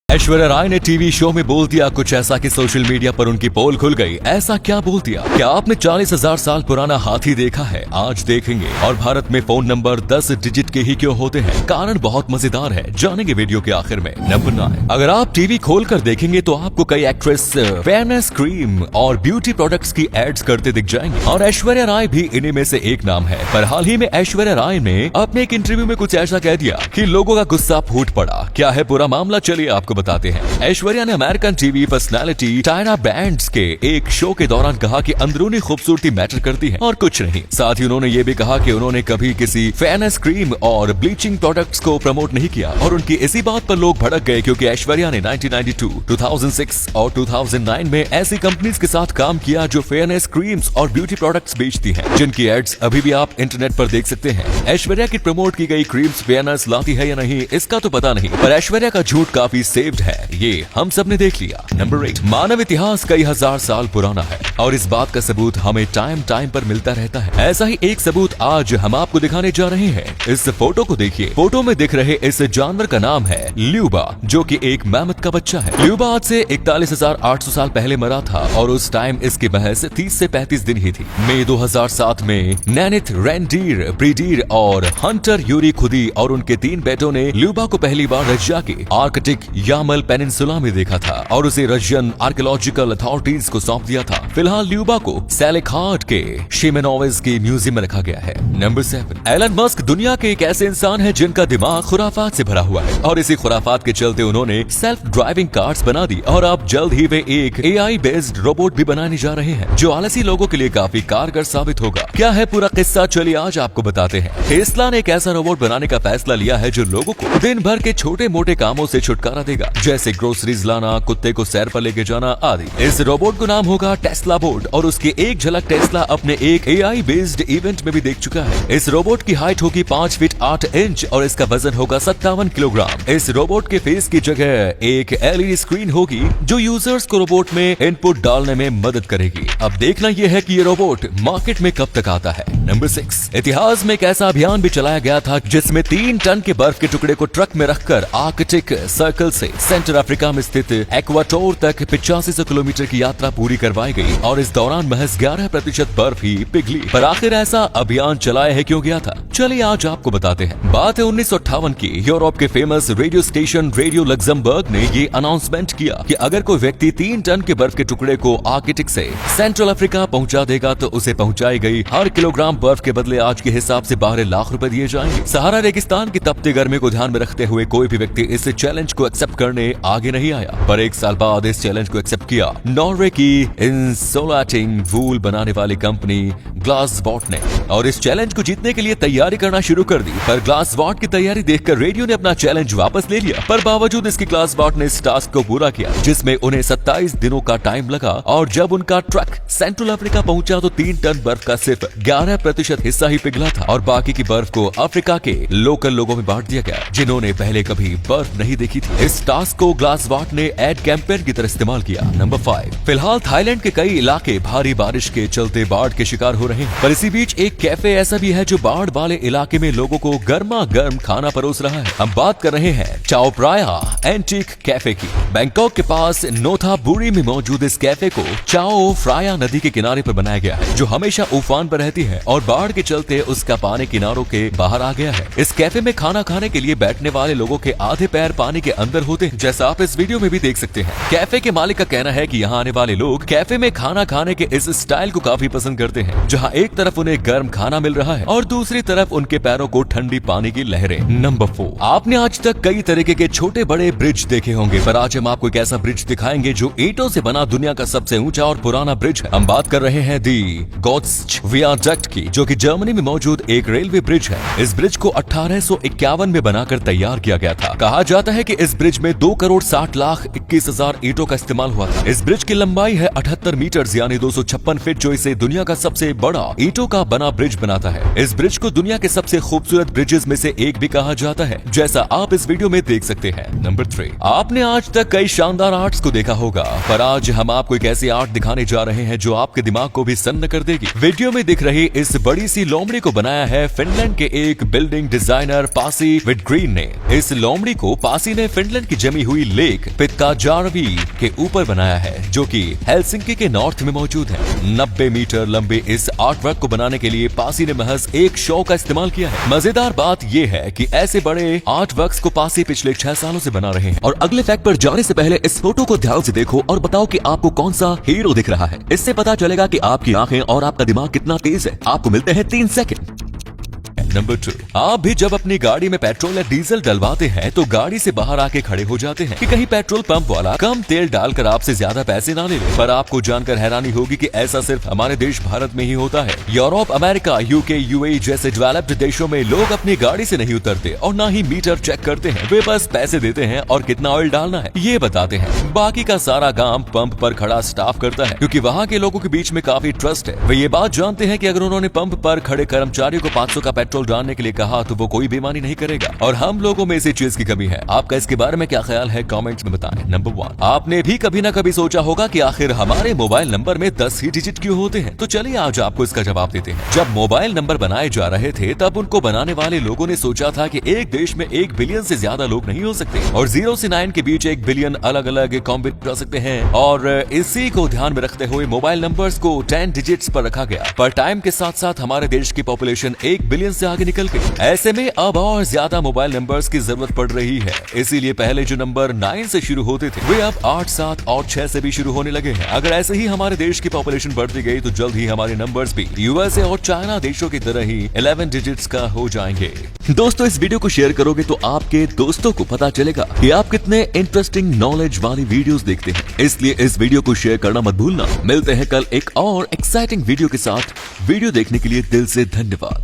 ऐश्वर्या राय ने TV show में बोल दिया कुछ ऐसा कि सोशल मीडिया पर उनकी पोल खुल गई। ऐसा क्या बोल दिया? क्या आपने 40,000 साल पुराना हाथी देखा है? आज देखेंगे। और भारत में फोन नंबर 10 डिजिट के ही क्यों होते हैं? कारण बहुत मजेदार है, जानेंगे वीडियो के आखिर में। नंबर 9, अगर आप टीवी खोलकर देखेंगे तो आपको कई एक्ट्रेस फेयरनेस क्रीम और ब्यूटी प्रोडक्ट्स की एड्स करते दिख जाएंगे और ऐश्वर्या राय भी इन्हीं में से एक नाम है। पर हाल ही में ऐश्वर्या राय ने अपने एक इंटरव्यू में कुछ ऐसा कह दिया कि लोगों का गुस्सा फूट पड़ा। क्या है पूरा मामला, चलिए आपको बताते हैं। ऐश्वर्या ने अमेरिकन टीवी पर्सनालिटी टायरा बैंड्स के एक शो के दौरान कहा कि अंदरूनी खूबसूरती मैटर करती है और कुछ नहीं। साथ ही उन्होंने ये भी कहा कि उन्होंने कभी किसी फेयरनेस क्रीम और ब्लीचिंग प्रोडक्ट्स को प्रमोट नहीं किया और उनकी इसी बात पर लोग भड़क गए क्योंकि ऐश्वर्या ने 1992, 2006 और 2009 में ऐसी कंपनीज के साथ काम किया जो फेयरनेस क्रीम्स और ब्यूटी प्रोडक्ट्स बेचती हैं, जिनकी एड्स अभी भी आप इंटरनेट पर देख सकते हैं। ऐश्वर्या की प्रमोट की गई क्रीम्स फेयरनेस लाती है या नहीं इसका तो पता नहीं, पर ऐश्वर्या का झूठ काफी सेव्ड है, ये हम सब ने देख लिया। नंबर 8, मानव इतिहास कई हजार साल पुराना है और इस बात का सबूत हमें टाइम टाइम पर मिलता रहता है। ऐसा ही एक सबूत आज हम आपको दिखाने जा रहे हैं। इस फोटो को देखिए। फोटो में दिख रहे इस जानवर का नाम है ल्यूबा, जो कि एक मैमथ का बच्चा है। ल्यूबा आज से 41,800 साल पहले मरा था और उस टाइम इसकी महज 30 से 35 दिन ही थी। मई 2007 में नैनिथ रेंडीर, ब्रीडीर और हंटर यूरी खुदी और उनके 3 बेटों ने ल्यूबा को पहली बार रशिया के आर्कटिक यामल पेनिनसुला में देखा था और उसे रशियन आर्कियोलॉजिकल अथॉरिटीज को सौंप दिया था। फिलहाल ल्यूबा को सेलेखार्ड के शिमेनोविस के म्यूजियम में रखा गया है। नंबर 7, एलन मस्क दुनिया के एक ऐसे इंसान है जिनका दिमाग खुराफात से भरा हुआ है और इसी खुराफात के चलते उन्होंने सेल्फ ड्राइविंग कार्स बना दी और अब जल्द ही वे एक एआई बेस्ड रोबोट भी बनाने जा रहे हैं जो आलसी लोगों के लिए काफी कारगर साबित होगा। क्या है पूरा किस्सा, चलिए आज आपको बताते हैं। टेस्ला ने एक ऐसा रोबोट बनाने का फैसला लिया है जो लोगों को दिन भर के छोटे मोटे कामों से छुटकारा देगा, जैसे ग्रोसरीज लाना, कुत्ते को सैर पर लेके जाना आदि। इस रोबोट को नाम होगा टेस्ला बोट और उसकी एक झलक टेस्ला अपने एक एआई बेस्ड इवेंट में भी देख चुका है। इस रोबोट की हाइट होगी 5 फीट 8 इंच और इसका वजन होगा 57 किलोग्राम। इस रोबोट के फेस की जगह एक एलईडी स्क्रीन होगी जो यूजर्स को रोबोट में इनपुट डालने में मदद करेगी। अब देखना यह है कि ये रोबोट मार्केट में कब तक आता है। नंबर 6, इतिहास में एक ऐसा अभियान भी चलाया गया था जिसमें 3 टन के बर्फ के टुकड़े को ट्रक में रखकर आर्कटिक सर्कल से सेंट्रल अफ्रीका में स्थित एक्वाटोर तक 8500 किलोमीटर की यात्रा पूरी करवाई गई और इस दौरान महज 11% बर्फ ही पिघली। पर आखिर ऐसा अभियान चलाया है क्यों गया था, चलिए आज आपको बताते हैं। बात है 1958 की। यूरोप के famous radio station radio Luxembourg ने ये अनाउंसमेंट किया कि अगर कोई व्यक्ति 3 टन के बर्फ के टुकड़े को आर्कटिक से सेंट्रल अफ्रीका पहुंचा देगा तो उसे पहुंचाई गई हर किलोग्राम बर्फ के बदले आज के हिसाब से 12 लाख रुपए दिए जाएंगे। सहारा रेगिस्तान की तपती गर्मी को ध्यान में रखते हुए कोई भी व्यक्ति इस चैलेंज को एक्सेप्ट करने आगे नहीं आया, पर 1 साल बाद इस चैलेंज को एक्सेप्ट किया नॉर्वे की इंसोलेटिंग वूल बनाने वाली कंपनी ग्लासवॉट ने और इस चैलेंज को जीतने के लिए तैयारी करना शुरू कर दी। पर ग्लासवॉट की तैयारी देखकर रेडियो ने अपना चैलेंज वापस ले लिया, पर बावजूद इसकी ग्लासवॉट ने इस टास्क को पूरा किया जिसमें उन्हें 27 दिनों का टाइम लगा और जब उनका ट्रक सेंट्रल अफ्रीका पहुंचा तो 3 टन बर्फ का सिर्फ 11% हिस्सा ही पिघला था और बाकी की बर्फ को अफ्रीका के लोकल लोगों में बांट दिया गया जिन्होंने पहले कभी बर्फ नहीं देखी थी। इस टास्क को ग्लासवॉट ने एड कैंपेन की तरह इस्तेमाल किया। नंबर 5, फिलहाल थाईलैंड के कई इलाके भारी बारिश के चलते बाढ़ के शिकार हो रहे हैं, पर इसी बीच एक कैफे ऐसा भी है जो बाढ़ वाले इलाके में लोगों को गर्मा गर्म खाना परोस रहा है। हम बात कर रहे हैं चाओ प्राया एंटीक कैफे की। बैंकॉक के पास नोथा बुरी में मौजूद इस कैफे को चाओ फ्राया नदी के किनारे पर बनाया गया है जो हमेशा उफान पर रहती है और बाढ़ के चलते उसका पानी किनारों के बाहर आ गया है। इस कैफे में खाना खाने के लिए बैठने वाले लोगों के आधे पैर पानी के अंदर होते हैं, जैसा आप इस वीडियो में भी देख सकते हैं। कैफे के मालिक का कहना है कि यहाँ आने वाले लोग कैफे में खाना खाने के इस स्टाइल को काफी पसंद करते हैं, जहाँ एक तरफ उन्हें गर्म खाना मिल रहा है और दूसरी तरफ उनके पैरों को ठंडी पानी की लहरें। नंबर 4, आपने आज तक कई तरीके के छोटे बड़े ब्रिज देखे होंगे, पर आज हम आपको एक ऐसा ब्रिज दिखाएंगे जो ईंटों से बना दुनिया का सबसे ऊंचा और पुराना ब्रिज है। हम बात कर रहे हैं दी गोत्स्च वियाडक्ट की, जो कि जर्मनी में मौजूद एक रेलवे ब्रिज है। इस ब्रिज को 1851 में बनाकर तैयार किया गया था। कहा जाता है कि इस ब्रिज में 2,60,21,000 ईंटों का इस्तेमाल हुआ था। इस ब्रिज की लंबाई है 78 मीटर यानी 256 फीट, जो इसे दुनिया का सबसे बड़ा ईंटों का बना ब्रिज बनाता है। इस ब्रिज को दुनिया के सबसे खूबसूरत ब्रिजेस में से एक भी कहा जाता है, जैसा आप इस वीडियो में देख सकते हैं। नंबर 3, आपने आज तक कई शानदार आर्ट्स को देखा होगा, पर आज हम आपको एक ऐसी आर्ट दिखाने जा रहे हैं जो आपके दिमाग को भी सन्न कर देगी। वीडियो में दिख रही इस बड़ी सी लोमड़ी को बनाया है फिनलैंड के एक बिल्डिंग डिजाइनर पासी विटग्रीन ने। इस लोमड़ी को पासी ने फिनलैंड की जमी हुई लेक पित्काजारवी के ऊपर बनाया है, जो कि हेलसिंकी के नॉर्थ में मौजूद है। 90 मीटर लंबे इस आर्ट वर्क को बनाने के लिए पासी ने महज एक शॉ का इस्तेमाल किया है। मजेदार बात यह है कि ऐसे बड़े आर्ट वर्क्स को पासी पिछले 6 सालों से बना रहे हैं। और अगले फैक्ट पर जाने से पहले इस फोटो को ध्यान से देखो और बताओ कि आपको कौन सा हीरो दिख रहा है। इससे पता चलेगा कि आपकी आंखें और आपका दिमाग कितना तेज है। आपको मिलते हैं 3 सेकंड। नंबर 2, आप भी जब अपनी गाड़ी में पेट्रोल या डीजल डलवाते हैं तो गाड़ी से बाहर आके खड़े हो जाते हैं कि कहीं पेट्रोल पंप वाला कम तेल डालकर आपसे ज्यादा पैसे ना ले ले। पर आपको जानकर हैरानी होगी कि ऐसा सिर्फ हमारे देश भारत में ही होता है। यूरोप, अमेरिका, यूके, यूएई जैसे डेवलप्ड देशों में लोग अपनी गाड़ी से नहीं उतरते और ना ही मीटर चेक करते हैं। वे बस पैसे देते हैं और कितना ऑयल डालना है ये बताते हैं। बाकी का सारा काम पंप पर खड़ा स्टाफ करता है, क्योंकि वहाँ के लोगों के बीच में काफी ट्रस्ट है। वे ये बात जानते हैं कि अगर उन्होंने पंप पर खड़े कर्मचारियों को 500 का पेट्रोल डालने के लिए कहा तो वो कोई बेईमानी नहीं करेगा। और हम लोगों में इसी चीज की कमी है। आपका इसके बारे में क्या ख्याल है, कमेंट्स में बताएं। नंबर 1, आपने भी कभी ना कभी सोचा होगा कि आखिर हमारे मोबाइल नंबर में 10 ही डिजिट क्यों होते हैं। तो चलिए आज आपको इसका जवाब देते हैं। जब मोबाइल नंबर बनाए जा रहे थे तब उनको बनाने वाले लोगों ने सोचा था कि एक देश में 1 बिलियन से ज्यादा लोग नहीं हो सकते और 0 से 9 के बीच 1 बिलियन अलग अलग कॉम्बिनेशन कर सकते हैं। और इसी को ध्यान में रखते हुए मोबाइल नंबर्स को 10 डिजिट्स पर रखा गया। पर टाइम के साथ साथ हमारे देश की पॉपुलेशन 1 बिलियन से आगे निकल गई। ऐसे में अब और ज्यादा मोबाइल नंबर्स की जरूरत पड़ रही है। इसीलिए पहले जो नंबर 9 से शुरू होते थे वे अब 8, 7 और 6 से भी शुरू होने लगे हैं। अगर ऐसे ही हमारे देश की पॉपुलेशन बढ़ती गई तो जल्द ही हमारे नंबर्स भी यूएसए और चाइना देशों की तरह ही 11 डिजिट्स का हो जाएंगे। दोस्तों, इस वीडियो को शेयर करोगे तो आपके दोस्तों को पता चलेगा कि आप कितने इंटरेस्टिंग नॉलेज वाली वीडियोस देखते हैं। इसलिए इस वीडियो को शेयर करना मत भूलना। मिलते हैं कल एक और एक्साइटिंग वीडियो के साथ। वीडियो देखने के लिए दिल से धन्यवाद।